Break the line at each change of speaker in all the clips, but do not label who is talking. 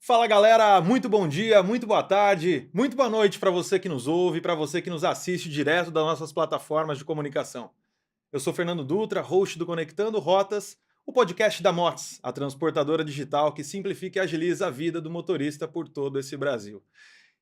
Fala galera, muito bom dia, muito boa tarde, muito boa noite para você que nos ouve, para você que nos assiste direto das nossas plataformas de comunicação. Eu sou Fernando Dutra, host do Conectando Rotas, o podcast da Mots, a transportadora digital que simplifica e agiliza a vida do motorista por todo esse Brasil.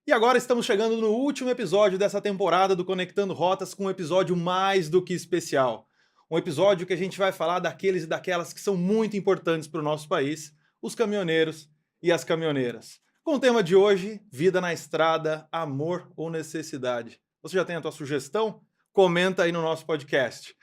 E agora estamos chegando no último episódio dessa temporada do Conectando Rotas com um episódio mais do que especial. Um episódio que a gente vai falar daqueles e daquelas que são muito importantes para o nosso país, os caminhoneiros e as caminhoneiras. Com o tema de hoje, vida na estrada, amor ou necessidade. Você já tem a tua sugestão? Comenta aí no nosso podcast.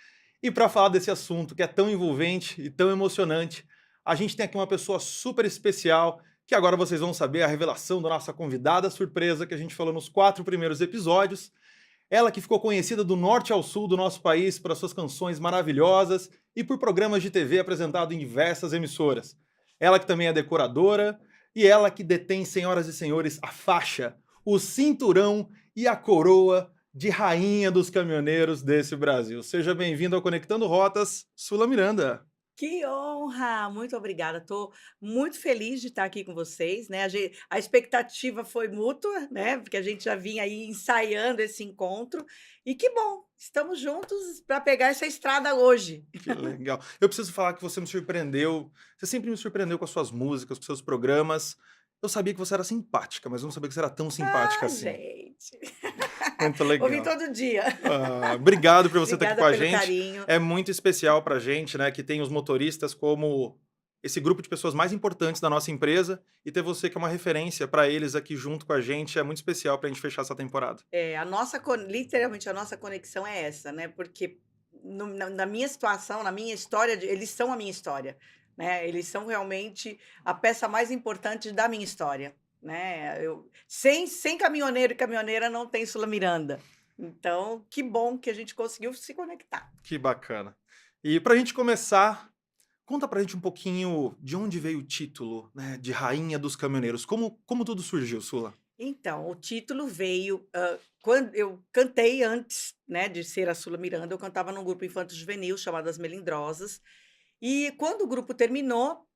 E para falar desse assunto que é tão envolvente e tão emocionante, a gente tem aqui uma pessoa super especial que agora vocês vão saber a revelação da nossa convidada surpresa que a gente falou nos 4 primeiros episódios. Ela que ficou conhecida do norte ao sul do nosso país por suas canções maravilhosas e por programas de TV apresentados em diversas emissoras. Ela que também é decoradora e ela que detém, senhoras e senhores, a faixa, o cinturão e a coroa de rainha dos caminhoneiros desse Brasil. Seja bem-vindo ao Conectando Rotas, Sula Miranda.
Que honra! Muito obrigada. Estou muito feliz de estar aqui com vocês, né, a expectativa foi mútua, né, porque a gente já vinha aí ensaiando esse encontro, e que bom, estamos juntos para pegar essa estrada hoje.
Que legal. Eu preciso falar que você me surpreendeu. Você sempre me surpreendeu com as suas músicas, com seus programas. Eu sabia que você era simpática, mas eu não sabia que você era tão simpática
Ah,
assim.
gente,
Muito
ouvi
legal.
todo dia.
Obrigado por você estar aqui com
Obrigada
a
pelo
gente.
carinho.
É muito especial pra gente, né, que tem os motoristas como esse grupo de pessoas mais importantes da nossa empresa e ter você que é uma referência para eles aqui junto com a gente é muito especial pra gente fechar essa temporada.
É, a nossa con literalmente a nossa conexão é essa, né, porque no na minha situação, na minha história de eles são a minha história, né, eles são realmente a peça mais importante da minha história, né, eu sem caminhoneiro e caminhoneira não tem Sula Miranda. Então, que bom que a gente conseguiu se conectar.
Que bacana. E pra gente começar, conta pra gente um pouquinho de onde veio o título, né, de Rainha dos Caminhoneiros. Como tudo surgiu, Sula?
Então, o título veio, quando eu cantei antes, né, de ser a Sula Miranda, eu cantava num grupo infanto-juvenil chamado As Melindrosas. E quando o grupo terminou,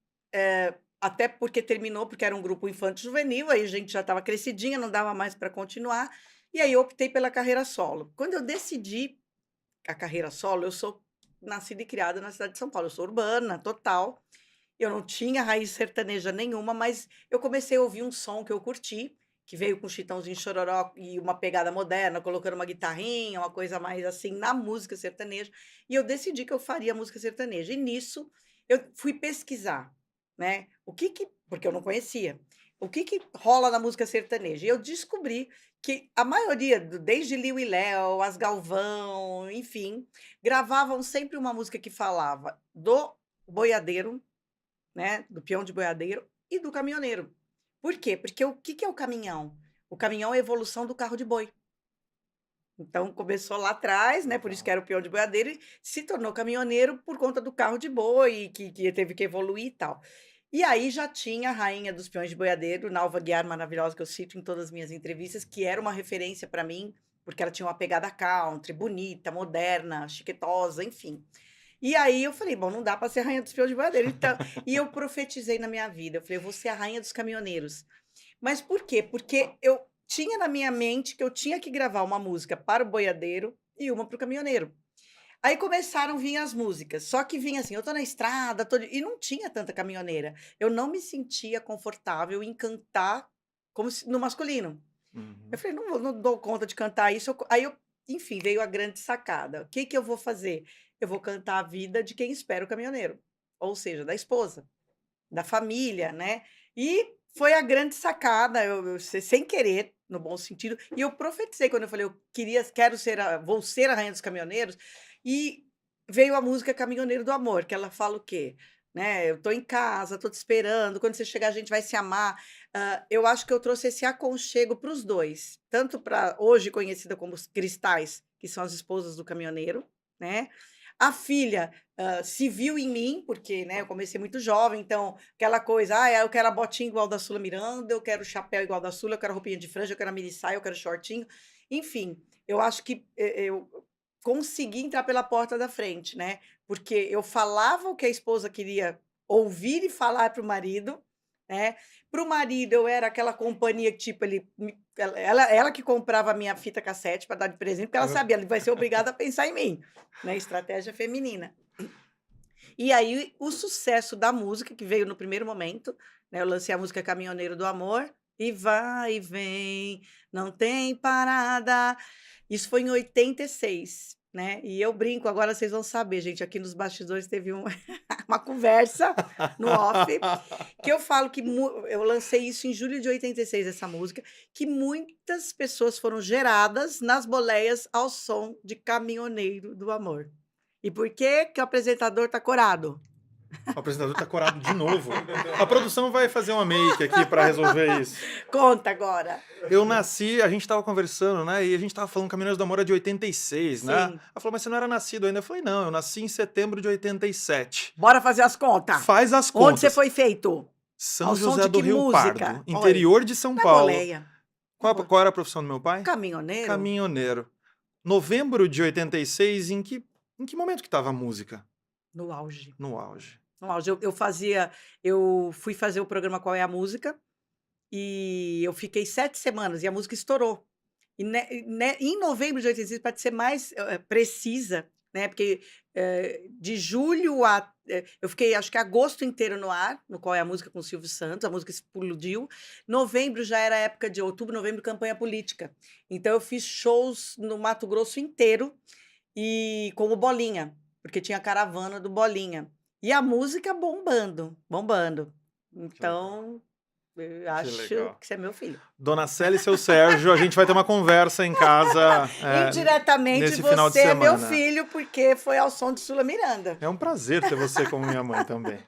até porque terminou, porque era um grupo infanto-juvenil, aí a gente já estava crescidinha, não dava mais para continuar, e aí eu optei pela carreira solo. Quando eu decidi a carreira solo, eu sou nascida e criada na cidade de São Paulo, eu sou urbana total, eu não tinha raiz sertaneja nenhuma, mas eu comecei a ouvir um som que eu curti, que veio com Chitãozinho e Chororó e uma pegada moderna, colocando uma guitarrinha, uma coisa mais assim na música sertaneja, e eu decidi que eu faria música sertaneja. E nisso eu fui pesquisar, né, o que que porque eu não conhecia, o que que rola na música sertaneja. E eu descobri que a maioria desde Liu e Léo, As Galvão, enfim, gravavam sempre uma música que falava do boiadeiro, né, do peão de boiadeiro e do caminhoneiro. Por quê? Porque o que que é o caminhão? O caminhão é a evolução do carro de boi. Então começou lá atrás, né, por isso que
Legal.
era o peão de boiadeiro e se tornou caminhoneiro por conta do carro de boi que teve que evoluir e tal. E aí já tinha a rainha dos peões de boiadeiro, Nalva Guiar maravilhosa, que eu cito em todas as minhas entrevistas, que era uma referência para mim, porque ela tinha uma pegada country, bonita, moderna, chiquetosa, enfim. E aí eu falei: "Bom, não dá para ser rainha dos peões de boiadeiro", então e eu profetizei na minha vida, eu falei: "Eu vou ser a rainha dos caminhoneiros". Mas por quê? Porque eu tinha na minha mente que eu tinha que gravar uma música para o boiadeiro e uma para o caminhoneiro. Aí começaram a vir as músicas, só que vinha assim: "Eu tô na estrada, tô de", e não tinha tanta caminhoneira. Eu não me sentia confortável em cantar como se no masculino. Eu
Uhum.
falei: "Não dou conta de cantar isso", aí eu enfim, veio a grande sacada. O que que eu vou fazer? Eu vou cantar a vida de quem espera o caminhoneiro, ou seja, da esposa, da família, né. E foi a grande sacada, eu sem querer, no bom sentido, e eu profetizei quando eu falei: "Eu quero ser a vou ser a rainha dos caminhoneiros", e veio a música Caminhoneiro do Amor, que ela fala o quê? Né, "Eu tô em casa, tô te esperando, quando você chegar a gente vai se amar". Eu acho que eu trouxe esse aconchego para os 2, tanto para hoje conhecida como os cristais, que são as esposas do caminhoneiro, né. A filha, se viu em mim, porque, né, eu comecei muito jovem, então aquela coisa: "Ah, eu quero a botinha igual da Sula Miranda, eu quero o chapéu igual da Sula, eu quero a roupinha de franja, eu quero a mini saia, eu quero shortinho", enfim, eu acho que eu consegui entrar pela porta da frente, né, porque eu falava o que a esposa queria ouvir e falar para o marido, né. Para o marido eu era aquela companhia que tipo ela que comprava a minha fita cassete para dar de presente, porque ela
Hã.
sabia, ele vai ser obrigado a pensar em mim, né, estratégia feminina. E aí o sucesso da música que veio no primeiro momento, né, eu lancei a música Caminhoneiro do Amor, e vai e vem, não tem parada. Isso foi em 86, né, e eu brinco, agora vocês vão saber gente, aqui nos bastidores teve uma conversa no off, que eu falo que eu lancei isso em julho de 86 essa música, que muitas pessoas foram geradas nas boleias ao som de Caminhoneiro do Amor. E por que que o apresentador tá corado?
O apresentador tá corado de novo. A produção vai fazer uma make aqui pra resolver isso.
Conta agora.
Eu nasci, a gente tava conversando, né, e a gente tava falando Caminhões do Amor é de 86, né. Ela
Sim.
falou: "Mas você não era nascido ainda". Eu falei: "Não, eu nasci em setembro de 87".
Bora fazer as contas.
Faz as
Onde você
contas.
foi feito?
São
Ao som
José
de
do
que
Rio
música?
Pardo,
Olha,
interior de São
na
Paulo.
boleia. Na
Qual era a profissão do meu pai?
caminhoneiro?
Caminhoneiro. Novembro de 86, em que momento que estava a música?
No auge.
No auge.
No auge. Eu fui fazer o programa Qual é a Música, e eu fiquei 7 semanas e a música estourou. Em novembro de 86, para ser mais, precisa, né, porque, de julho eu fiquei acho que agosto inteiro no ar, no Qual é a Música com o Silvio Santos, a música explodiu. Novembro já era época de outubro, novembro, campanha política. Então eu fiz shows no Mato Grosso inteiro, e com o Bolinha, porque tinha a caravana do Bolinha. E a música bombando, bombando.
Que legal.
Então, eu
Que
acho
legal.
que você é meu filho.
Dona Célia e seu Sérgio, a gente vai ter uma conversa em casa,
Indiretamente
nesse final de
você é meu
semana.
filho, porque foi ao som de Sula Miranda.
É um prazer ter você como minha mãe também.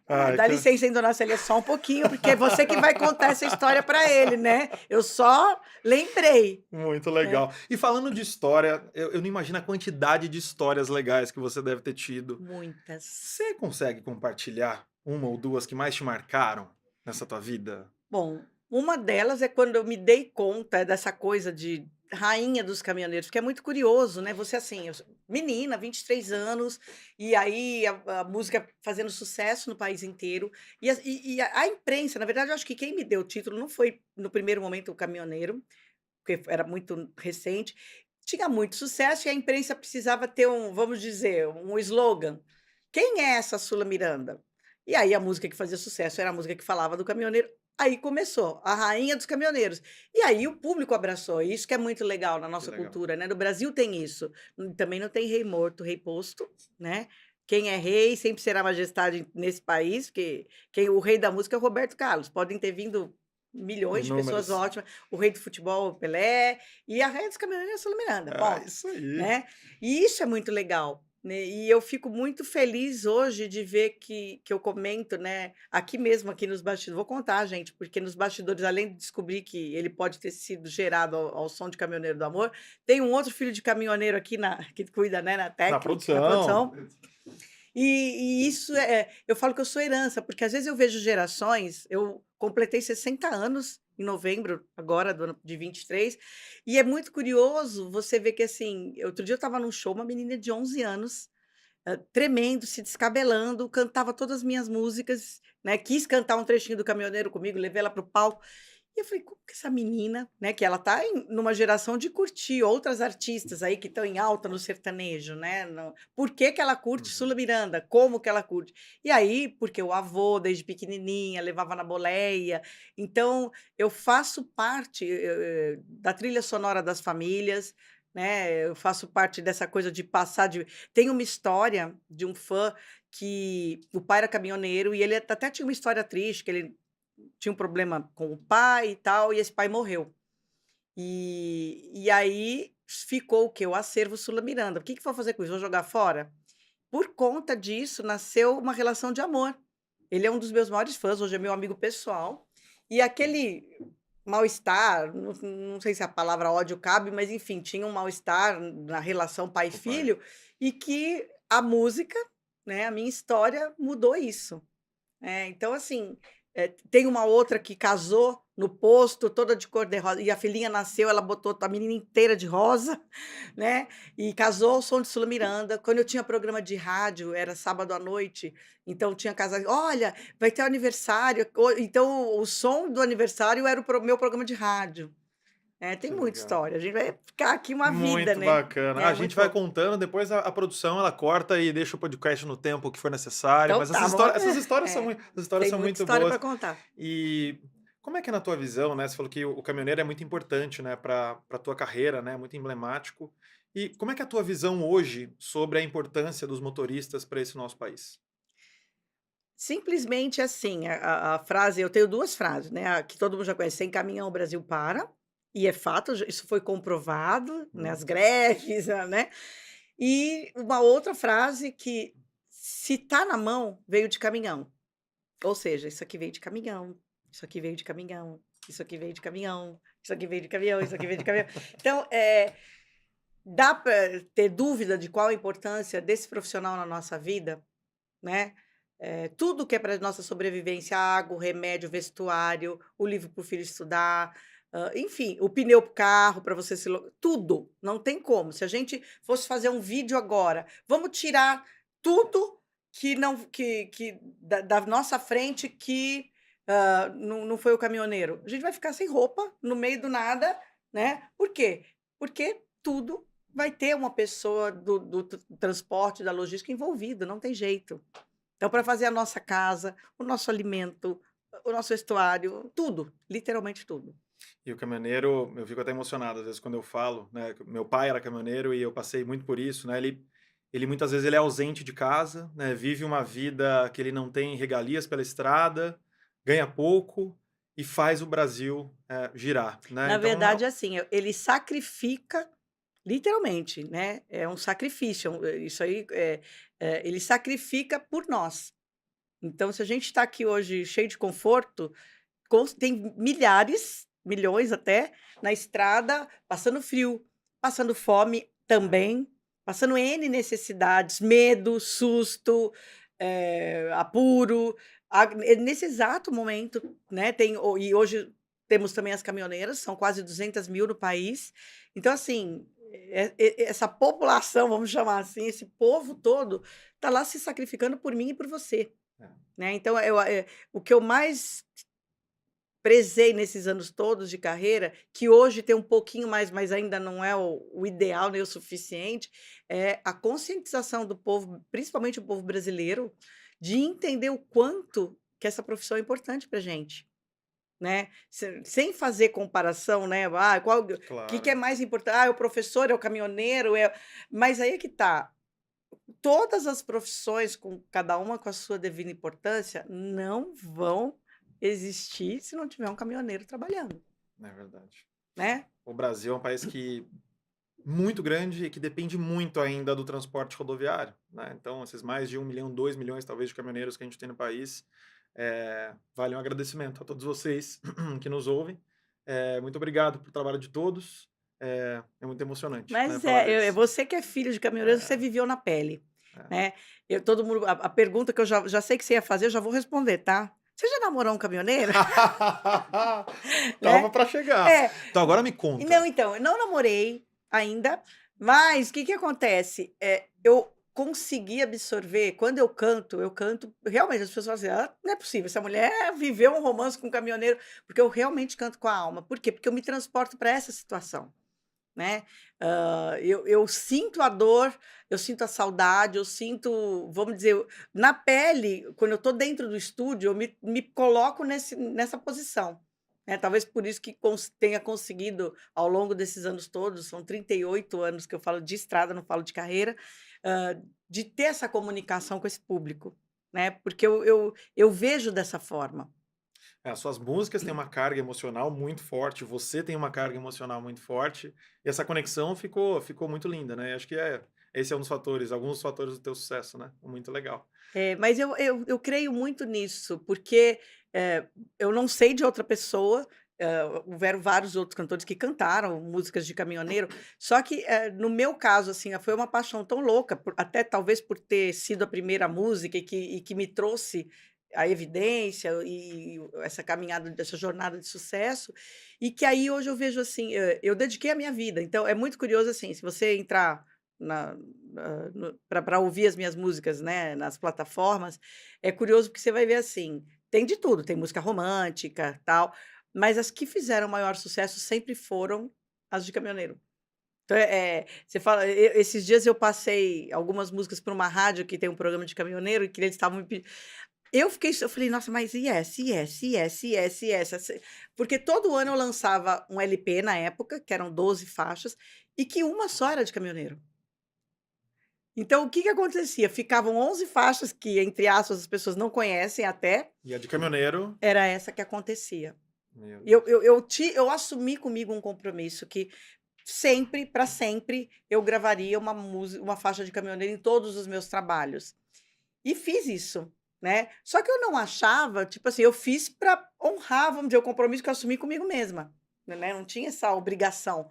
Ai,
Dá licença, hein, dona Célia, só um pouquinho, porque é você que vai contar essa história para ele, né. Eu só lembrei,
muito
né.
legal. E falando de história, eu não imagino a quantidade de histórias legais que você deve ter tido.
Muitas.
Você consegue compartilhar uma ou duas que mais te marcaram nessa tua vida?
Bom, uma delas é quando eu me dei conta dessa coisa de rainha dos caminhoneiros, porque é muito curioso, né, você assim, eu sou menina, 23 anos, e aí a música fazendo sucesso no país inteiro, e a imprensa, na verdade eu acho que quem me deu o título não foi no primeiro momento o caminhoneiro, porque era muito recente, tinha muito sucesso e a imprensa precisava ter vamos dizer, um slogan. "Quem é essa Sula Miranda?". E aí a música que fazia sucesso era a música que falava do caminhoneiro, aí começou, a rainha dos caminhoneiros. E aí o público abraçou, e isso que é muito legal na
Que
nossa
legal.
cultura, né, no Brasil tem isso, também não tem rei morto, rei posto, né, quem é rei sempre será majestade nesse país, porque o rei da música é o Roberto Carlos, podem ter vindo milhões de pessoas
Inúmeras.
ótimas, o rei do futebol, o Pelé, e a rainha dos caminhoneiros é a Sula Miranda,
Ah,
ponto,
isso aí.
né. E isso é muito legal, né, e eu fico muito feliz hoje de ver que eu comento, né, aqui mesmo, aqui nos bastidores vou contar gente, porque nos bastidores, além de descobrir que ele pode ter sido gerado ao som de Caminhoneiro do Amor, tem um outro filho de caminhoneiro aqui que cuida, né, na
Na
técnica, na
produção.
produção. E isso eu falo que eu sou herança, porque às vezes eu vejo gerações, eu completei 60 anos em novembro, agora do ano de 23, e é muito curioso você ver que, assim, outro dia eu estava num show, uma menina de 11 anos, tremendo, se descabelando, cantava todas as minhas músicas, né, quis cantar um trechinho do Caminhoneiro comigo, levei ela para o palco, e eu falei: "Como que essa menina", né, que ela tá numa geração de curtir outras artistas aí que estão em alta no sertanejo, né, por que que ela curte
Uhum.
Sula Miranda, como que ela curte. E aí, porque o avô desde pequenininha levava na boleia, então eu faço parte, da trilha sonora das famílias, né, eu faço parte dessa coisa de passar de tem uma história de um fã que o pai era caminhoneiro e ele até tinha uma história triste, que ele tinha um problema com o pai e tal, e esse pai morreu. E aí ficou o quê? O acervo Sula Miranda. O que que vou fazer com isso? Vou jogar fora? Por conta disso, nasceu uma relação de amor. Ele é um dos meus maiores fãs, hoje é meu amigo pessoal. E aquele mal-estar, não sei se a palavra ódio cabe, mas enfim, tinha um mal-estar na relação pai e
O pai.
filho, e que a música, né, a minha história mudou isso. Então assim, Tem uma outra que casou no posto, toda de cor de rosa, e a filhinha nasceu, ela botou a menina inteira de rosa, né, e casou ao som de Sula Miranda. Quando eu tinha programa de rádio, era sábado à noite, então tinha casa "Olha, vai ter aniversário", então o som do aniversário era o meu programa de rádio. Tem
Que
muita
legal.
história, a gente vai ficar aqui uma vida,
Muito
né.
bacana. A
É
gente
muito
vai
bom.
contando, depois a produção ela corta e deixa o podcast no tempo que for necessário,
Então
mas
tá, vamos
essas histórias
é,
essas histórias
tem
são
muita
muito
história
boas.
para contar.
E como é que é na tua visão, né, você falou que o caminhoneiro é muito importante, né, para tua carreira, né, muito emblemático. E como é que é a tua visão hoje sobre a importância dos motoristas para esse nosso país?
Simplesmente assim, a frase eu tenho 2 frases, né, a que todo mundo já conhece: "Sem caminhão o Brasil para", e é fato, isso foi comprovado,
Hum,
nas greves, né. E uma outra frase que: "Se tá na mão, veio de caminhão", ou seja, isso aqui veio de caminhão, isso aqui veio de caminhão, isso aqui veio de caminhão, isso aqui veio de caminhão, isso aqui veio de caminhão. Então, dá para ter dúvida de qual a importância desse profissional na nossa vida, né, tudo que é para nossa sobrevivência, água, o remédio, o vestuário, o livro para o filho estudar, enfim, o pneu para o carro para você tudo, não tem como. Se a gente fosse fazer um vídeo agora, vamos tirar tudo que não que da nossa frente que, não foi o caminhoneiro. A gente vai ficar sem roupa, no meio do nada, né. Por quê? Porque tudo vai ter uma pessoa do transporte, da logística envolvido, não tem jeito. Então, para fazer a nossa casa, o nosso alimento, o nosso vestuário, tudo, literalmente tudo.
e o caminhoneiro, eu fico até emocionado às vezes quando eu falo, né, que meu pai era caminhoneiro e eu passei muito por isso, né, ele muitas vezes ele é ausente de casa, né, vive uma vida que ele não tem regalias pela estrada, ganha pouco e faz o Brasil, girar, né,
Na
então
verdade, assim, ele sacrifica, literalmente, né, é um sacrifício, isso aí, ele sacrifica por nós. Então, se a gente está aqui hoje cheio de conforto, tem milhares, milhões até, na estrada, passando frio, passando fome também, passando N necessidades, medo, susto, apuro. Nesse exato momento, né, e hoje temos também as caminhoneiras, são quase 200.000 no país. Então, assim, essa população, vamos chamar assim, esse povo todo, está lá se sacrificando por mim e por você,
é,
né. Então o que eu mais prezei nesses anos todos de carreira, que hoje tem um pouquinho mais, mas ainda não é o ideal nem o suficiente, é a conscientização do povo, principalmente o povo brasileiro, de entender o quanto que essa profissão é importante pra gente, né. Sem fazer comparação, né, qual o que é
claro.
mais importante? É o professor, é o caminhoneiro, mas aí é que tá, todas as profissões, com cada uma com a sua devida importância, não vão existir se não tiver um caminhoneiro trabalhando,
É verdade.
né.
O Brasil é um país que muito grande e que depende muito ainda do transporte rodoviário, né, então esses mais de 1.000.000, 2.000.000 talvez de caminhoneiros que a gente tem no país, vale um agradecimento a todos vocês que nos ouvem. Muito obrigado pelo trabalho de todos, é muito emocionante, né,
Mas
falar disso.
você que é filho de caminhoneiro, você
É,
viveu na pele,
é.
né. Todo mundo, a pergunta que eu já sei que você ia fazer, eu já vou responder, tá. Você já namorou um caminhoneiro?
Tava
Né.
para chegar.
É.
Então agora me
Não,
conta.
então, eu não namorei ainda, mas o que que acontece, eu consegui absorver quando eu canto realmente as pessoas falam assim: "Ah, não é possível, essa mulher viveu um romance com um caminhoneiro", porque eu realmente canto com a alma. Por quê? Porque eu me transporto para essa situação, né. Eu sinto a dor, eu sinto a saudade, eu sinto, vamos dizer, na pele, quando eu estou dentro do estúdio, eu me coloco nessa posição, né. Talvez por isso que tenha conseguido, ao longo desses anos todos, são 38 anos que eu falo de estrada, não falo de carreira, de ter essa comunicação com esse público, né, porque eu vejo dessa forma.
As suas músicas têm uma carga emocional muito forte, você tem uma carga emocional muito forte, e essa conexão ficou muito linda, né, acho que esse é um dos fatores, alguns dos fatores do teu sucesso, né, muito legal.
Mas eu creio muito nisso, porque, eh, eu não sei de outra pessoa, houveram vários outros cantores que cantaram músicas de caminhoneiro, só que, no meu caso, assim, foi uma paixão tão louca, até talvez por ter sido a primeira música e que me trouxe, a evidência e essa caminhada, dessa jornada de sucesso, e que aí hoje eu vejo assim, eu dediquei a minha vida, então é muito curioso assim, se você entrar para ouvir as minhas músicas, né, nas plataformas, é curioso porque você vai ver assim, tem de tudo, tem música romântica, tal, mas as que fizeram maior sucesso sempre foram as de caminhoneiro. Então, você fala, esses dias eu passei algumas músicas para uma rádio que tem um programa de caminhoneiro e que eles estavam me pedindo. Eu falei: "Nossa, mas e essa, e essa, e essa, e essa, e essa?" Porque todo ano eu lançava um LP na época, que eram 12 faixas, e que uma só era de caminhoneiro. Então o que que acontecia? Ficavam 11 faixas que, entre aspas, as pessoas não conhecem até,
E a de caminhoneiro,
era essa que acontecia.
meu
E eu
Deus.
eu eu ti eu assumi comigo um compromisso que sempre, para sempre, eu gravaria uma faixa de caminhoneiro em todos os meus trabalhos. E fiz isso, né. Só que eu não achava, tipo assim, eu fiz para honrar, vamos dizer, o compromisso que eu assumi comigo mesma, né, não tinha essa obrigação.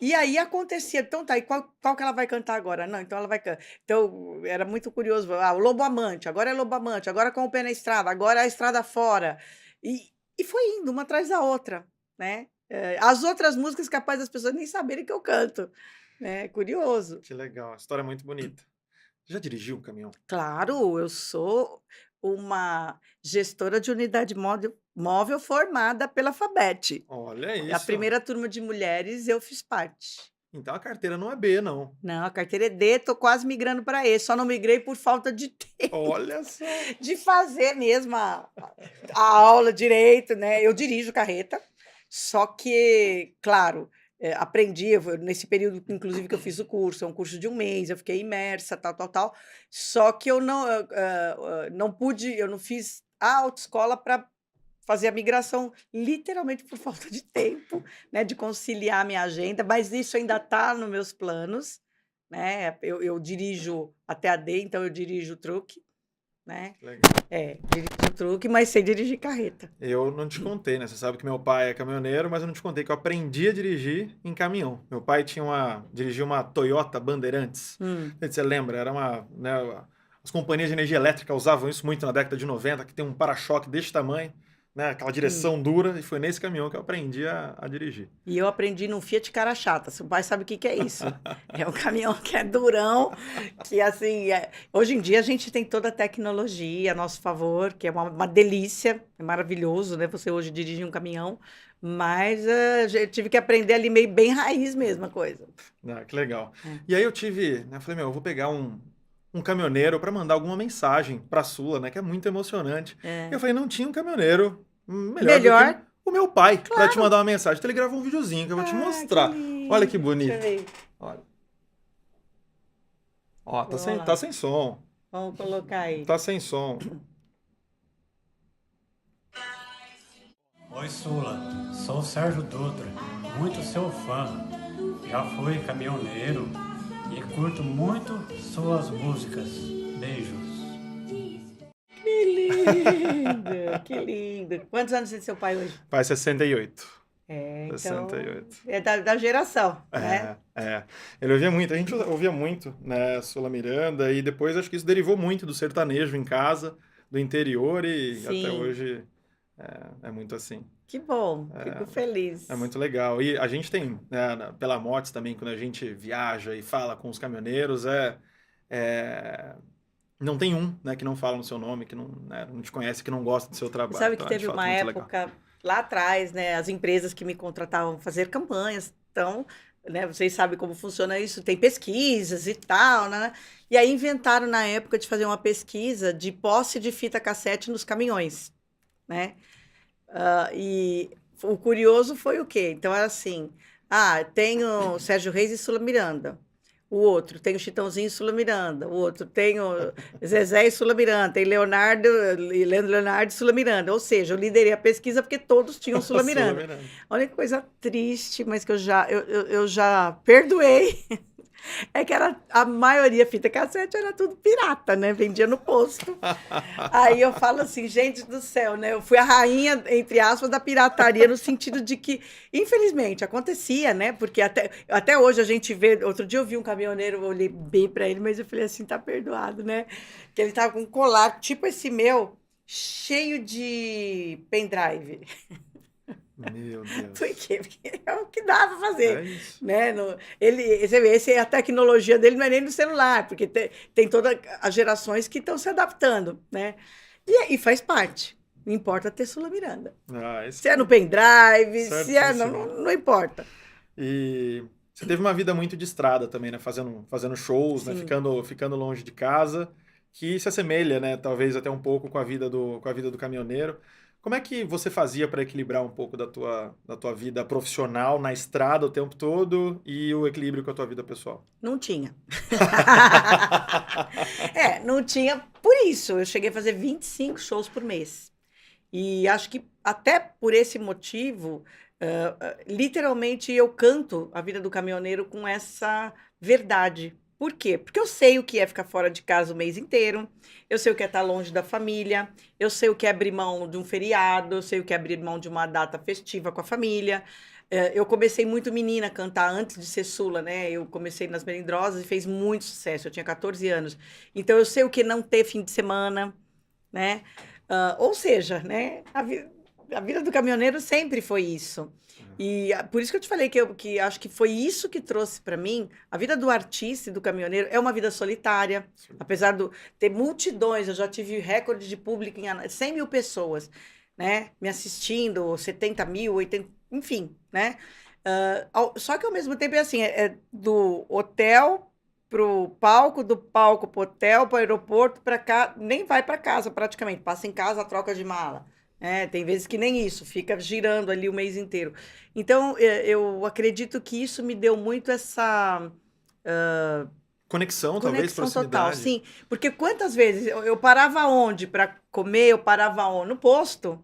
E aí acontecia, então tá, e qual que ela vai cantar agora? Não, então ela vai então era muito curioso, o Lobo Amante, agora é Lobo Amante, agora Com o Pé na Estrada, agora é a Estrada Fora. E foi indo uma atrás da outra, né. As outras músicas capaz das pessoas nem saberem que eu canto, né, curioso.
Que legal, a história é muito bonita. Já dirigiu um caminhão?
Claro, eu sou uma gestora de unidade móvel formada pela FABET.
Olha
A
isso.
primeira turma de mulheres eu fiz parte.
Então a carteira não é B, não.
Não, a carteira é D, tô quase migrando para E, só não migrei por falta de tempo
Olha só.
de fazer mesmo a aula direito, né. Eu dirijo carreta, só que, claro, aprendi, nesse período inclusive que eu fiz o curso, é um curso de um mês, eu fiquei imersa, tal, tal, tal, só que eu não pude, eu não fiz a autoescola para fazer a migração, literalmente por falta de tempo, né, de conciliar a minha agenda, mas isso ainda está nos meus planos, né, eu dirijo até a D, então eu dirijo truque, né.
Legal.
Dirijo truque, mas sei dirigir carreta.
Eu não te contei, né? Você sabe que meu pai é caminhoneiro, mas eu não te contei que eu aprendi a dirigir em caminhão. Meu pai dirigia uma Toyota Bandeirantes.
Hum.
Você lembra? Era uma, né, as companhias de energia elétrica usavam isso muito na década de 90, que tem um para-choque desse tamanho, né? Aquela
Hum.
direção dura, e foi nesse caminhão que eu aprendi a dirigir.
E eu aprendi num Fiat cara chata, seu pai sabe o que que é isso. É um caminhão que é durão, que assim, hoje em dia a gente tem toda a tecnologia a nosso favor, que é uma delícia, é maravilhoso, né, você hoje dirigir um caminhão, mas, tive que aprender ali meio bem raiz mesmo a coisa.
Ah, que legal.
É.
E aí eu tive, né, eu falei, meu, eu vou pegar um caminhoneiro para mandar alguma mensagem para Sula, né, que é muito emocionante. E eu
É.
falei, não tinha um caminhoneiro melhor do que
Melhor,
o meu pai para te
claro.
mandar uma mensagem. Então ele gravou um videozinho que eu vou te
Ah, que
mostrar. Olha que
lindo. Deixa eu
bonito.
ver.
Olha. Ó,
Vamos
tá
lá,
sem som.
vamos colocar aí.
Tá sem som.
Oi, Sula. Sou o Sérgio Dutra, muito seu fã. Já fui caminhoneiro e curto muito suas músicas. Beijos.
Que lindo, que lindo. Quantos anos tem seu pai hoje?
Faz 68.
Então,
68.
é da geração, né.
É. Ele ouvia muito, a gente ouvia muito, né, Sula Miranda, e depois acho que isso derivou muito do sertanejo em casa, do interior, e até
Sim,
hoje é muito assim.
que bom, fico
É
feliz.
muito legal. E a gente tem, né, pela Motes também, quando a gente viaja e fala com os caminhoneiros, é, não tem um, né, que não fala no seu nome, que não, né, não te conhece, que não gosta do seu
Você
trabalho.
sabe que
Então é de
teve
fato
uma
muito legal.
época lá atrás, né, as empresas que me contratavam fazer campanhas, então, né, vocês sabem como funciona isso, tem pesquisas e tal, né, e aí inventaram na época de fazer uma pesquisa de posse de fita cassete nos caminhões, né. E o curioso foi o quê? Então era assim: tem o Sérgio Reis e Sula Miranda. O outro tem o Chitãozinho e Sula Miranda. O outro tem o Zezé e Sula Miranda. Tem Leandro Leonardo e Sula Miranda. Ou seja, eu liderei a pesquisa porque todos tinham Sula
Sula
Miranda.
Miranda.
Olha que coisa triste, mas que eu já perdoei. É que a maioria fita cassete era tudo pirata, né? Vendia no posto. Aí eu falo assim, gente do céu, né? Eu fui a rainha, entre aspas, da pirataria, no sentido de que, infelizmente, acontecia, né? Porque até hoje a gente vê. Outro dia eu vi um caminhoneiro, eu olhei bem para ele, mas eu falei assim, tá perdoado, né? Que ele tava com um colar, tipo esse meu, cheio de pendrive.
Meu Deus.
Por quê? Porque é o que dá para
É
fazer,
isso.
né? Você vê, a tecnologia dele não é nem no celular, porque tem todas as gerações que estão se adaptando, né? E faz parte. Não importa ter Sula Miranda.
Ah, isso
Se é
que
no pendrive, se é. Não,
certíssimo.
não importa.
E você teve uma vida muito de estrada também, né? Fazendo shows, né?
Sim.
Ficando longe de casa, que se assemelha, né? Talvez até um pouco com a vida do caminhoneiro. Como é que você fazia para equilibrar um pouco da tua vida profissional na estrada o tempo todo e o equilíbrio com a tua vida pessoal?
Não tinha. Não tinha por isso. Eu cheguei a fazer 25 shows por mês. E acho que até por esse motivo, literalmente eu canto a vida do caminhoneiro com essa verdade. Por quê? Porque eu sei o que é ficar fora de casa o mês inteiro, eu sei o que é estar longe da família, eu sei o que é abrir mão de um feriado, eu sei o que é abrir mão de uma data festiva com a família. Eu comecei muito menina a cantar antes de ser Sula, né? Eu comecei nas Melindrosas e fez muito sucesso, eu tinha 14 anos. Então eu sei o que é não ter fim de semana, né? Ou seja, né, a vida do caminhoneiro sempre foi isso. E por isso que eu te falei que acho que foi isso que trouxe para mim. A vida do artista e do caminhoneiro é uma vida solitária, apesar de ter multidões. Eu já tive recorde de público em 100 mil pessoas, né, me assistindo, 70 mil, 80, enfim, né? Só que ao mesmo tempo é assim, é do hotel pro palco, do palco pro hotel, pro aeroporto, para cá, nem vai para casa praticamente, passa em casa, troca de mala. Tem vezes que nem isso, fica girando ali o mês inteiro. Então, eu acredito que isso me deu muito essa
Conexão, talvez,
conexão total,
proximidade.
sim. Porque quantas vezes eu parava onde para comer, eu parava onde? No posto,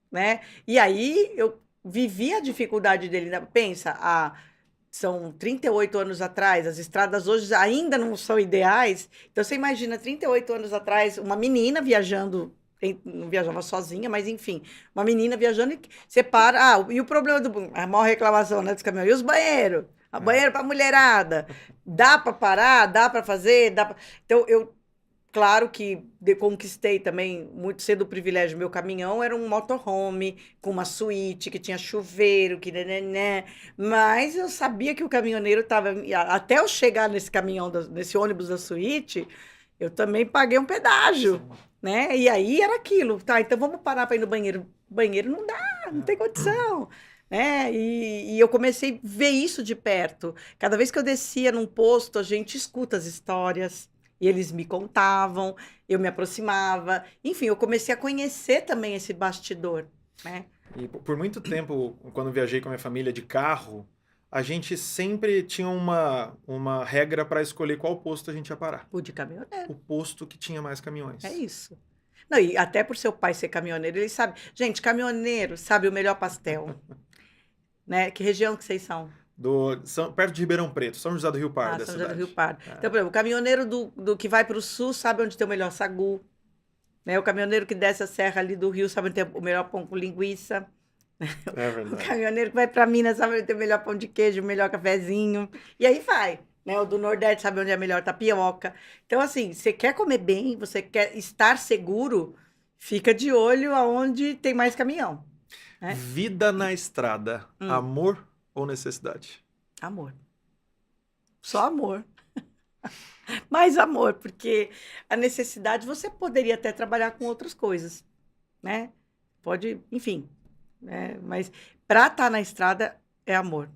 né? E aí eu vivia a dificuldade dele. Pensa, são 38 anos atrás, as estradas hoje ainda não são ideais. Então você imagina, 38 anos atrás, uma menina viajando, não viajava sozinha, mas enfim, uma menina viajando e você para. E o problema a maior reclamação, né, dos caminhões, e os banheiros? A banheiro para mulherada. Dá para parar? Dá para fazer? Então eu claro que conquistei também muito cedo o privilégio. Meu caminhão era um motorhome com uma suíte que tinha chuveiro, que né, mas eu sabia que o caminhoneiro estava. Até eu chegar nesse caminhão, nesse ônibus da suíte, eu também paguei um pedágio, né? E aí era aquilo, tá? Então vamos parar para ir no banheiro. Banheiro não dá, não tem condição. Né? E eu comecei a ver isso de perto. Cada vez que eu descia num posto, a gente escuta as histórias. E eles me contavam, eu me aproximava. Enfim, eu comecei a conhecer também esse bastidor, né?
E por muito tempo, quando viajei com a minha família de carro, a gente sempre tinha uma regra para escolher qual posto a gente ia parar.
O de caminhoneiro,
O posto que tinha mais caminhões.
é isso. Não, e até por seu pai ser caminhoneiro, ele sabe. Gente, caminhoneiro sabe o melhor pastel, né? Que região que vocês são?
Perto de Ribeirão Preto, São José do Rio Pardo, da
São José do
cidade.
Rio Pardo. Então, por exemplo, o caminhoneiro do que vai para o sul sabe onde tem o melhor sagu, né? O caminhoneiro que desce a serra ali do Rio sabe onde tem o melhor pão com linguiça.
É
O
verdade.
caminhoneiro que vai para Minas sabe onde tem o melhor pão de queijo, o melhor cafezinho. E aí vai. Né? O do Nordeste sabe onde é a melhor tapioca. Então, assim, você quer comer bem, você quer estar seguro, fica de olho aonde tem mais caminhão. Né?
Vida na estrada, amor ou necessidade?
Amor. Só amor. Mais amor, porque a necessidade você poderia até trabalhar com outras coisas, né? Pode, enfim, né? Mas para estar na estrada é amor.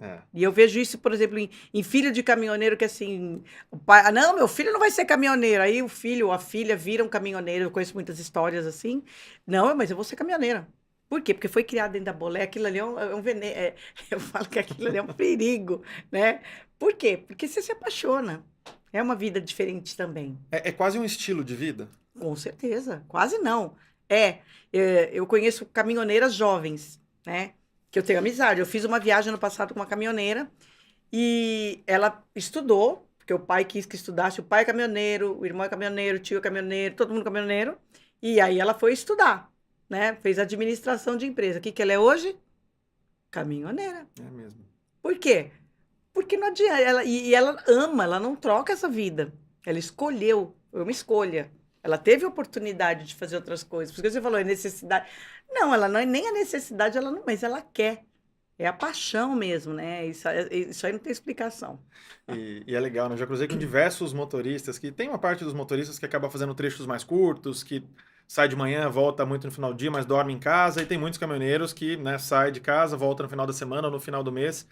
É.
E eu vejo isso, por exemplo, em filho de caminhoneiro, que assim, o pai, não, meu filho não vai ser caminhoneiro. Aí o filho ou a filha viram caminhoneiro, eu conheço muitas histórias assim. Não, mas eu vou ser caminhoneira. Por quê? Porque foi criado dentro da bolé, aquilo ali é um veneno. Eu falo que aquilo ali é um perigo, né? Por quê? Porque você se apaixona. É uma vida diferente também.
É quase um estilo de vida?
Com certeza. Quase não. Eu conheço caminhoneiras jovens, né? Que eu tenho amizade. Eu fiz uma viagem no passado com uma caminhoneira e ela estudou, porque o pai quis que estudasse. O pai é caminhoneiro, o irmão é caminhoneiro, o tio é caminhoneiro, todo mundo caminhoneiro. E aí ela foi estudar, né? Fez administração de empresa. O que ela é hoje? Caminhoneira.
É mesmo.
Por quê? Porque não adianta. Ela ama, ela não troca essa vida. Ela escolheu, foi uma escolha, Ela teve oportunidade de fazer outras coisas. Porque você falou, é necessidade. Não, ela não é nem a necessidade, ela não, mas ela quer. É a paixão mesmo, né? Isso aí não tem explicação.
E é legal, né? Eu já cruzei com diversos motoristas, que tem uma parte dos motoristas que acaba fazendo trechos mais curtos, que sai de manhã, volta muito no final do dia, mas dorme em casa, e tem muitos caminhoneiros que, né, sai de casa, volta no final da semana ou no final do mês.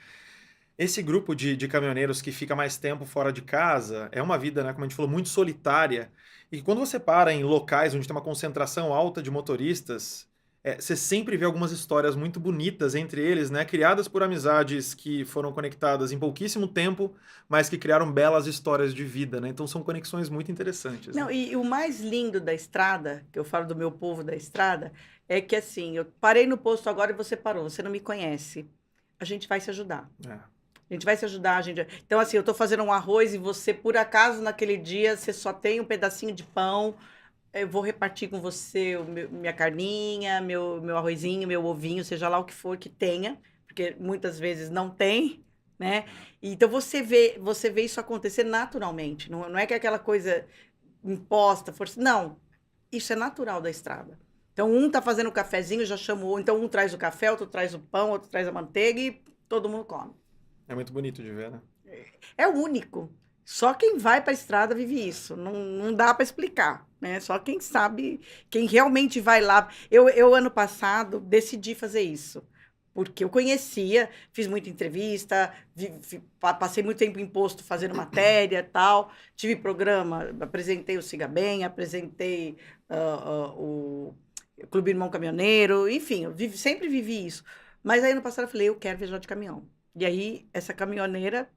Esse grupo de caminhoneiros que fica mais tempo fora de casa é uma vida, né, como a gente falou, muito solitária. E quando você para em locais onde tem uma concentração alta de motoristas, você sempre vê algumas histórias muito bonitas entre eles, né, criadas por amizades que foram conectadas em pouquíssimo tempo, mas que criaram belas histórias de vida, né? Então são conexões muito interessantes,
Não,
né?
e o mais lindo da estrada, que eu falo do meu povo da estrada, é que assim, eu parei no posto agora e você parou, você não me conhece. A gente vai se ajudar.
É.
A gente vai se ajudar, a gente. Então, assim, eu tô fazendo um arroz e você, por acaso, naquele dia, você só tem um pedacinho de pão. Eu vou repartir com você minha carninha, meu arrozinho, meu ovinho, seja lá o que for que tenha, porque muitas vezes não tem, né? Então você vê isso acontecer naturalmente. Não é que é aquela coisa imposta, força. Não, isso é natural da estrada. Então, um tá fazendo o cafezinho, já chamou. Então, um traz o café, outro traz o pão, outro traz a manteiga e todo mundo come.
É muito bonito de ver, né?
É único. Só quem vai para a estrada vive isso. Não dá para explicar, né? Só quem sabe, quem realmente vai lá. Eu, ano passado, decidi fazer isso. Porque eu conhecia, fiz muita entrevista, passei muito tempo em posto fazendo matéria tal. Tive programa, apresentei o Siga Bem, apresentei o Clube Irmão Caminhoneiro, enfim, sempre vivi isso. Mas aí, ano passado, eu falei, eu quero viajar de caminhão. E aí, essa caminhoneira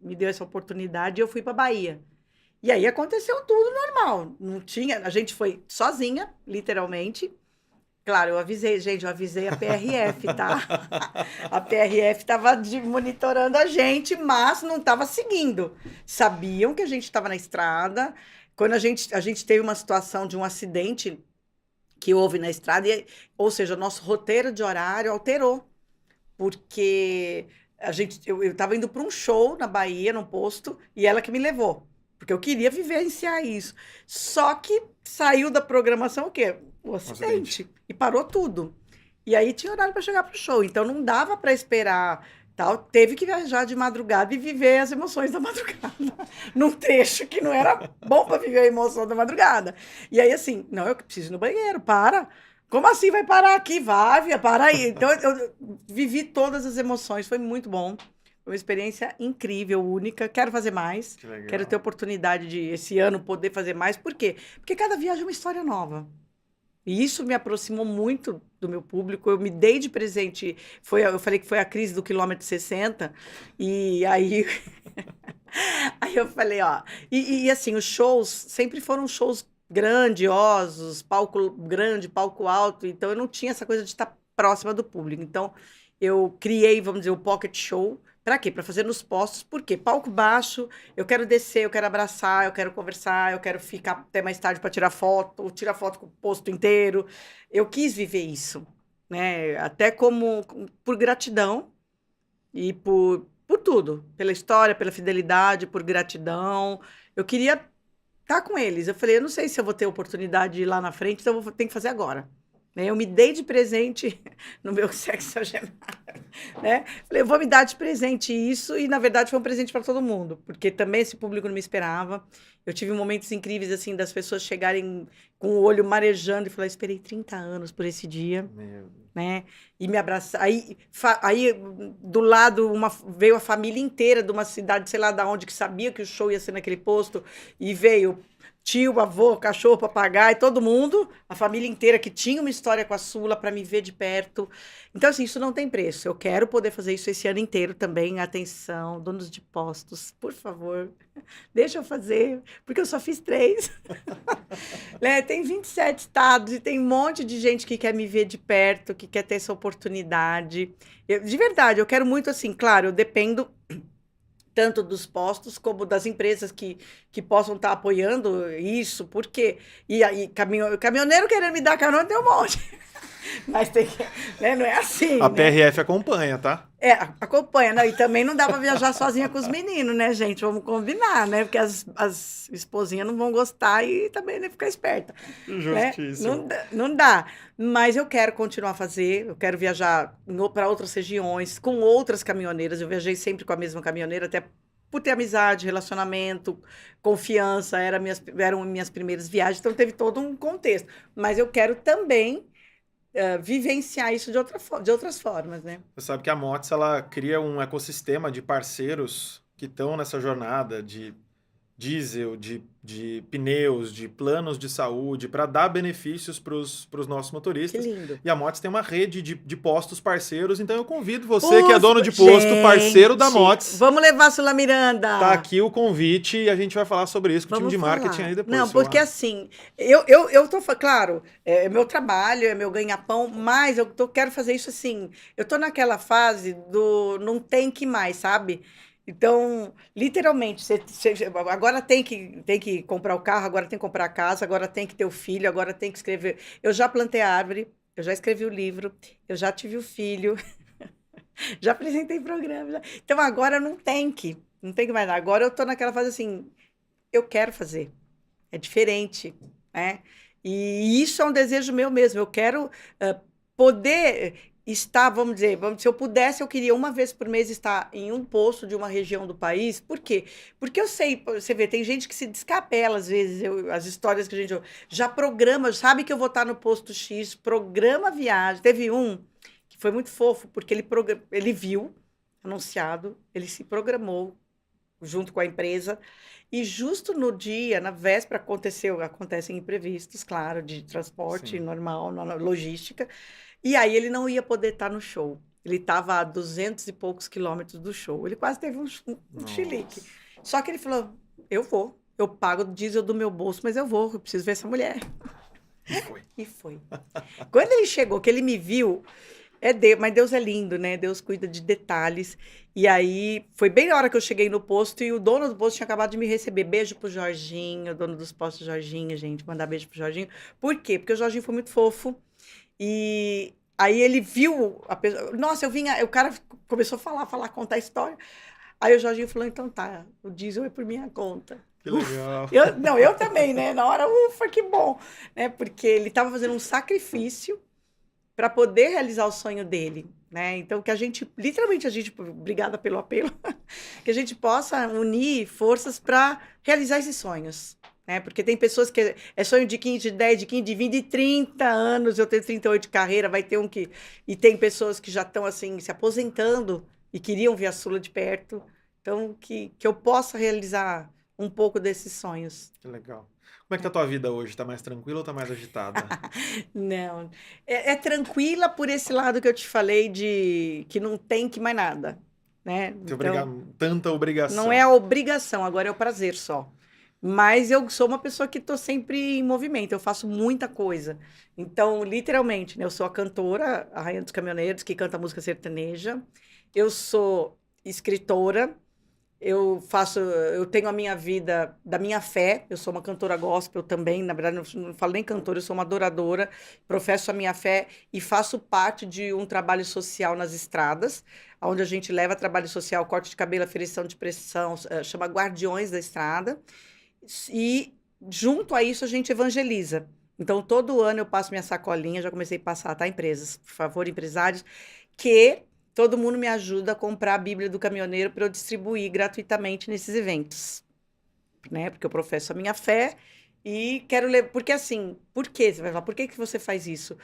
me deu essa oportunidade e eu fui para Bahia. E aí aconteceu tudo normal. Não tinha, a gente foi sozinha, literalmente. Claro, eu avisei, gente, eu avisei a PRF, tá? A PRF estava monitorando a gente, mas não estava seguindo. Sabiam que a gente estava na estrada. Quando a gente teve uma situação de um acidente que houve na estrada, ou seja, o nosso roteiro de horário alterou. Porque eu estava indo para um show na Bahia, num posto, e ela que me levou. Porque eu queria vivenciar isso. Só que saiu da programação o quê? O acidente. E parou tudo. E aí tinha horário para chegar para o show. Então não dava para esperar. Tal. Teve que viajar de madrugada e viver as emoções da madrugada. Num trecho que não era bom para viver a emoção da madrugada. E aí assim, não, eu preciso ir no banheiro, para. Como assim vai parar aqui? Vai, para aí. Então, eu vivi todas as emoções, foi muito bom. Foi uma experiência incrível, única. Quero fazer mais.
Que legal.
Quero ter oportunidade de, esse ano, poder fazer mais. Por quê? Porque cada viagem é uma história nova. E isso me aproximou muito do meu público. Eu me dei de presente. Eu falei que foi a crise do quilômetro 60. E aí... aí eu falei, ó... E assim, os shows sempre foram shows grandiosos, palco grande, palco alto, então eu não tinha essa coisa de estar próxima do público. Então eu criei, vamos dizer, o Pocket Show. Para quê? Para fazer nos postos. Por quê? Palco baixo, eu quero descer, eu quero abraçar, eu quero conversar, eu quero ficar até mais tarde para tirar foto com o posto inteiro. Eu quis viver isso, né? Até por gratidão e por tudo, pela história, pela fidelidade, por gratidão. Eu queria tá com eles. Eu falei, eu não sei se eu vou ter oportunidade de ir lá na frente, então eu tenho que fazer agora. Né? Eu me dei de presente no meu sexagenário, né? Falei, eu vou me dar de presente isso, e na verdade foi um presente para todo mundo, porque também esse público não me esperava. Eu tive momentos incríveis, assim, das pessoas chegarem com o olho marejando e falar, eu esperei 30 anos por esse dia.
Meu Deus.
Né? E me abraçar. Aí do lado, veio a família inteira de uma cidade, sei lá de onde, que sabia que o show ia ser naquele posto, e veio tio, avô, cachorro, papagaio, todo mundo, a família inteira que tinha uma história com a Sula para me ver de perto. Então, assim, isso não tem preço. Eu quero poder fazer isso esse ano inteiro também. Atenção, donos de postos, por favor, deixa eu fazer, porque eu só fiz 3. Né? Tem 27 estados e tem um monte de gente que quer me ver de perto, que quer ter essa oportunidade. De verdade, eu quero muito, assim, claro, eu dependo tanto dos postos como das empresas que possam estar apoiando isso, porque... E aí, caminhoneiro querendo me dar carona, tem um monte. Mas tem que, né? Não é assim,
A
né?
PRF acompanha, tá?
Acompanha, não, e também não dá para viajar sozinha com os meninos, né, gente? Vamos combinar, né? Porque as esposinhas não vão gostar e também nem ficar esperta, né?
Justíssimo.
Não dá. Mas eu quero continuar a fazer, eu quero viajar para outras regiões, com outras caminhoneiras. Eu viajei sempre com a mesma caminhoneira, até por ter amizade, relacionamento, confiança, eram minhas primeiras viagens, então teve todo um contexto. Mas eu quero também vivenciar isso de outras formas, né?
Você sabe que a Motis, ela cria um ecossistema de parceiros que estão nessa jornada de diesel, de pneus, de planos de saúde, para dar benefícios para os nossos
Que
motoristas.
lindo.
E a Motis tem uma rede de postos parceiros, então eu convido você, que é dono de
Ufa,
posto, parceiro da
gente,
Motis,
vamos levar a Sula Miranda.
tá aqui o convite e a gente vai falar sobre isso com o time
Vamos
de marketing
falar.
aí depois.
Não,
Sula.
porque assim, eu tô, claro, é meu trabalho, é meu ganha-pão, mas quero fazer isso assim. Eu tô naquela fase do não tem que mais, sabe? Então, literalmente, agora tem que comprar o carro, agora tem que comprar a casa, agora tem que ter o filho, agora tem que escrever. Eu já plantei a árvore, eu já escrevi o livro, eu já tive o filho, já apresentei programa. Então, agora não tem que mais nada. Agora eu tô naquela fase assim, eu quero fazer. É diferente, né? E isso é um desejo meu mesmo. Eu quero poder estar, se eu pudesse, eu queria uma vez por mês estar em um posto de uma região do país. Por quê? Porque eu sei, você vê, tem gente que se descapela às vezes, as histórias que a gente ouve, já programa, sabe que eu vou estar no posto X, programa a viagem. Teve um que foi muito fofo, porque ele viu anunciado, ele se programou junto com a empresa. E justo no dia, na véspera, acontecem imprevistos, claro, de transporte
Sim.
normal, na logística. E aí ele não ia poder estar no show. Ele estava a 200 e poucos quilômetros do show. Ele quase teve um chilique. Só que ele falou: eu vou, eu pago o diesel do meu bolso, mas eu vou, eu preciso ver essa mulher.
E foi.
E foi. Quando ele chegou, que ele me viu, mas Deus é lindo, né? Deus cuida de detalhes. E aí, foi bem na hora que eu cheguei no posto e o dono do posto tinha acabado de me receber. Beijo pro Jorginho, dono dos postos Jorginho, gente. Mandar beijo pro Jorginho. Por quê? Porque o Jorginho foi muito fofo. E aí ele viu a pessoa. Nossa, o cara começou a falar, contar a história. Aí o Jorginho falou: então tá, o diesel é por minha conta.
Que legal.
Eu também, né? Na hora, ufa, que bom. Né? Porque ele estava fazendo um sacrifício para poder realizar o sonho dele, né? Então, literalmente, obrigada pelo apelo, que a gente possa unir forças para realizar esses sonhos, né? Porque tem pessoas que é sonho de 15, de 10, de 15, de 20, de 30 anos, eu tenho 38 de carreira, vai ter um que... E tem pessoas que já estão, assim, se aposentando e queriam ver a Sula de perto, então, que eu possa realizar um pouco desses sonhos.
Que legal. Como é que tá a tua vida hoje? Tá mais tranquila ou tá mais agitada?
Não, é tranquila por esse lado que eu te falei de que não tem que mais nada, né?
Tanta obrigação.
Não é a obrigação, agora é o prazer só. Mas eu sou uma pessoa que estou sempre em movimento, eu faço muita coisa. Então, literalmente, né, eu sou a cantora, a Rainha dos Caminhoneiros, que canta música sertaneja. Eu sou escritora. Eu tenho a minha vida da minha fé, eu sou uma cantora gospel também, na verdade não falo nem cantora, eu sou uma adoradora, professo a minha fé e faço parte de um trabalho social nas estradas, onde a gente leva trabalho social, corte de cabelo, aferição de pressão, chama Guardiões da Estrada, e junto a isso a gente evangeliza. Então todo ano eu passo minha sacolinha, já comecei a passar, tá, empresas, por favor, empresários, que... Todo mundo me ajuda a comprar a Bíblia do Caminhoneiro para eu distribuir gratuitamente nesses eventos, né? Porque eu professo a minha fé e quero ler. Porque assim, por quê? Você vai falar, por que você faz isso?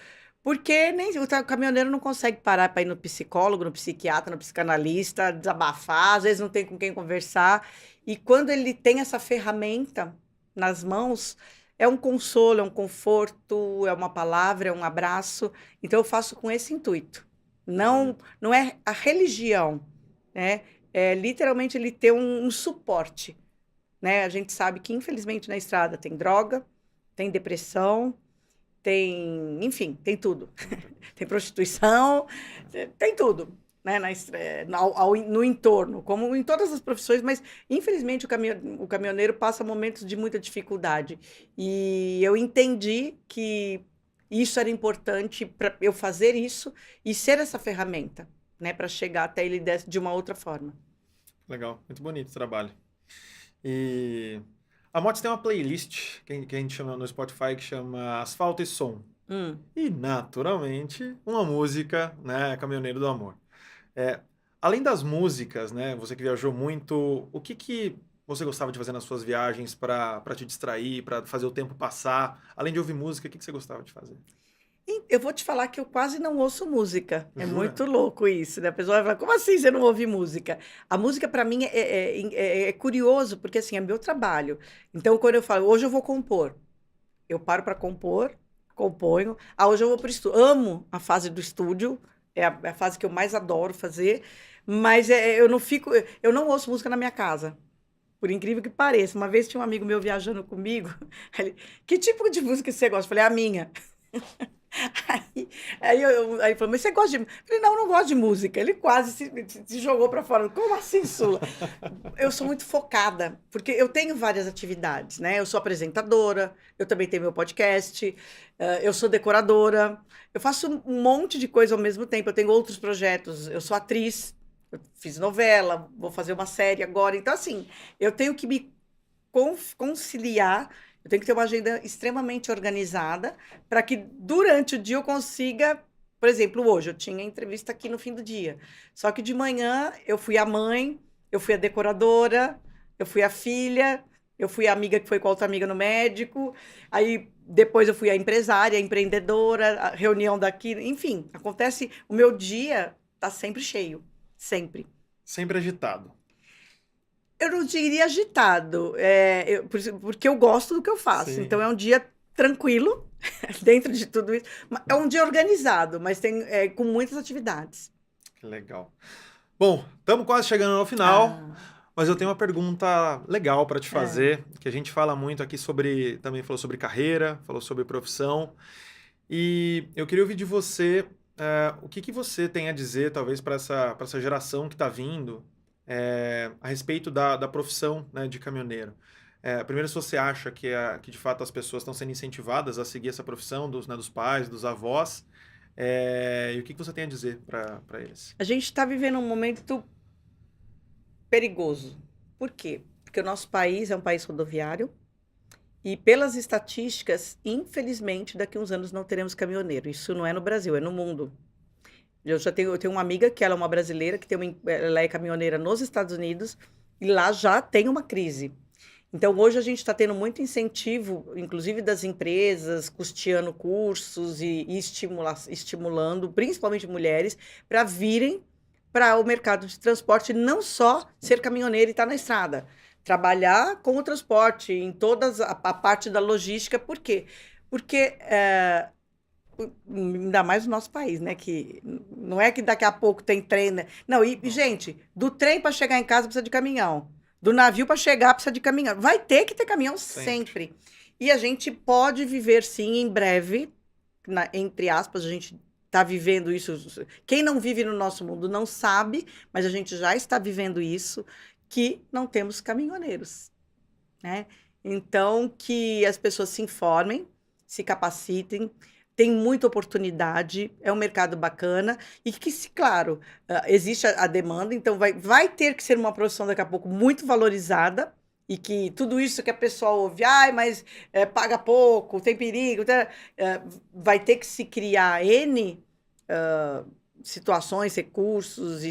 Porque nem o caminhoneiro não consegue parar para ir no psicólogo, no psiquiatra, no psicanalista, desabafar, às vezes não tem com quem conversar. E quando ele tem essa ferramenta nas mãos, é um consolo, é um conforto, é uma palavra, é um abraço. Então eu faço com esse intuito. Não é a religião, né? É literalmente ele ter um suporte, né? A gente sabe que, infelizmente, na estrada tem droga, tem depressão, enfim, tem tudo. Tem prostituição, tem tudo, né? No entorno, como em todas as profissões, mas, infelizmente, o caminhoneiro passa momentos de muita dificuldade. E eu entendi que Isso era importante para eu fazer isso e ser essa ferramenta, né, para chegar até ele de uma outra forma.
Legal, muito bonito o trabalho. E a Motes tem uma playlist que a gente chama no Spotify que chama Asfalto e Som. E, naturalmente, uma música, né, Caminhoneiro do Amor. Além das músicas, né, você que viajou muito, o que você gostava de fazer nas suas viagens para te distrair, para fazer o tempo passar? Além de ouvir música, o que você gostava de fazer?
Eu vou te falar que eu quase não ouço música. É
Jura?
muito louco isso, né? A pessoa vai falar, como assim você não ouve música? A música, para mim, é curioso, porque assim, é meu trabalho. Então, quando eu falo, hoje eu vou compor, eu paro para compor, componho. Hoje eu vou para o estúdio. Amo a fase do estúdio, é a fase que eu mais adoro fazer, mas eu não ouço música na minha casa. Por incrível que pareça. Uma vez tinha um amigo meu viajando comigo, ele, que tipo de música você gosta? Eu falei, a minha. Aí ele falou, mas você gosta de... Eu falei, não, não gosto de música. Ele quase se jogou para fora. Como assim, Sula? Eu sou muito focada, porque eu tenho várias atividades, né? Eu sou apresentadora, eu também tenho meu podcast, eu sou decoradora, eu faço um monte de coisa ao mesmo tempo, eu tenho outros projetos, eu sou atriz, eu fiz novela, vou fazer uma série agora. Então, assim, eu tenho que me conciliar. Eu tenho que ter uma agenda extremamente organizada para que durante o dia eu consiga, por exemplo, hoje eu tinha entrevista aqui no fim do dia. Só que de manhã eu fui a mãe, eu fui a decoradora, eu fui a filha, eu fui a amiga que foi com a outra amiga no médico, aí depois eu fui a empresária, a empreendedora, a reunião daqui, enfim, acontece, o meu dia está sempre cheio, sempre.
Sempre agitado.
Eu não diria agitado, porque eu gosto do que eu faço.
Sim.
Então, é um dia tranquilo, dentro de tudo isso. É um dia organizado, mas com muitas atividades.
Que legal. Bom, estamos quase chegando ao final,
Ah,
mas eu tenho uma pergunta legal para te fazer, que a gente fala muito aqui sobre, também falou sobre carreira, falou sobre profissão, e eu queria ouvir de você o que você tem a dizer, talvez, para essa geração que está vindo, a respeito da profissão, né, de caminhoneiro. Primeiro, se você acha que de fato as pessoas estão sendo incentivadas a seguir essa profissão dos pais, dos avós, e o que você tem a dizer para eles?
a gente está vivendo um momento perigoso. Por quê? Porque o nosso país é um país rodoviário e, pelas estatísticas, infelizmente, daqui a uns anos não teremos caminhoneiro. Isso não é no Brasil, é no mundo. Eu tenho uma amiga que ela é uma brasileira, ela é caminhoneira nos Estados Unidos, e lá já tem uma crise. Então, hoje a gente está tendo muito incentivo, inclusive das empresas, custeando cursos e estimulando, principalmente mulheres, para virem para o mercado de transporte, não só ser caminhoneiro e estar na estrada, trabalhar com o transporte, em toda a parte da logística. Por quê? Porque ainda mais no nosso país, né? Que não é que daqui a pouco tem trem, né? Não, gente, do trem para chegar em casa precisa de caminhão. Do navio para chegar precisa de caminhão. Vai ter que ter caminhão sempre. E a gente pode viver, sim, em breve, entre aspas, a gente está vivendo isso. Quem não vive no nosso mundo não sabe, mas a gente já está vivendo isso, que não temos caminhoneiros, né? Então, que as pessoas se informem, se capacitem, tem muita oportunidade, é um mercado bacana e que, claro, existe a demanda, então vai ter que ser uma profissão daqui a pouco muito valorizada e que tudo isso que a pessoa ouve, mas paga pouco, tem perigo, vai ter que se criar N situações, recursos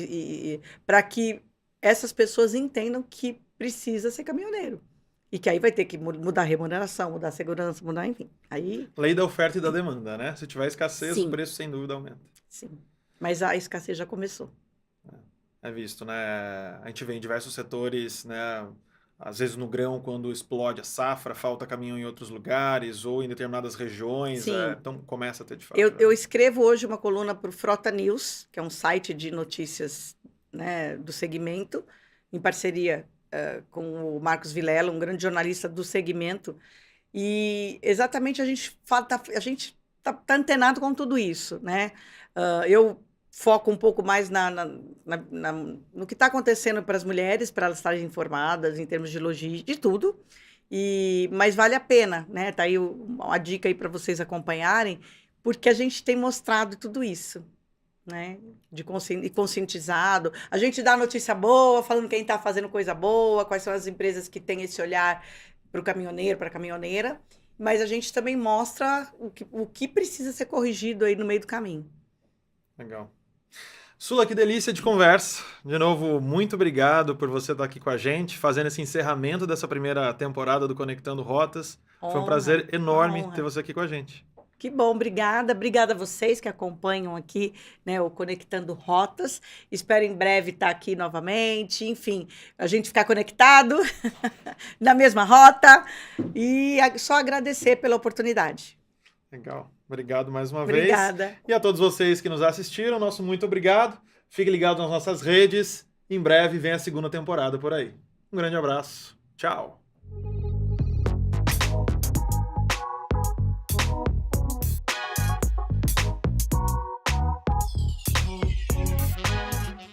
para que essas pessoas entendam que precisa ser caminhoneiro. E que aí vai ter que mudar a remuneração, mudar a segurança, mudar, enfim. Aí...
Lei da oferta e da demanda, né? Se tiver escassez,
Sim.
o preço sem dúvida aumenta.
Sim, mas a escassez já começou.
É visto, né? A gente vê em diversos setores, né? Às vezes no grão, quando explode a safra, falta caminhão em outros lugares ou em determinadas regiões.
Sim.
Então começa a ter de fato.
Eu escrevo hoje uma coluna para o Frota News, que é um site de notícias, né, do segmento, em parceria com o Marcos Vilela, um grande jornalista do segmento. E exatamente a gente tá antenado com tudo isso, né? Eu foco um pouco mais no que está acontecendo para as mulheres, para elas estarem informadas em termos de logística, de tudo. Mas vale a pena, né? Tá aí uma dica aí para vocês acompanharem, porque a gente tem mostrado tudo isso, né? E conscientizado. A gente dá notícia boa, falando quem está fazendo coisa boa, quais são as empresas que têm esse olhar para o caminhoneiro, para a caminhoneira, mas a gente também mostra o que precisa ser corrigido aí no meio do caminho.
Legal. Sula, que delícia de conversa. De novo, muito obrigado por você estar aqui com a gente, fazendo esse encerramento dessa primeira temporada do Conectando Rotas. Foi um prazer enorme ter você aqui com a gente.
Que bom, obrigada. Obrigada a vocês que acompanham aqui, né, o Conectando Rotas. Espero em breve estar aqui novamente. Enfim, a gente ficar conectado na mesma rota. E só agradecer pela oportunidade.
Legal. Obrigado mais uma
Obrigada.
vez. E a todos vocês que nos assistiram, nosso muito obrigado. Fique ligado nas nossas redes. Em breve vem a segunda temporada por aí. Um grande abraço. Tchau.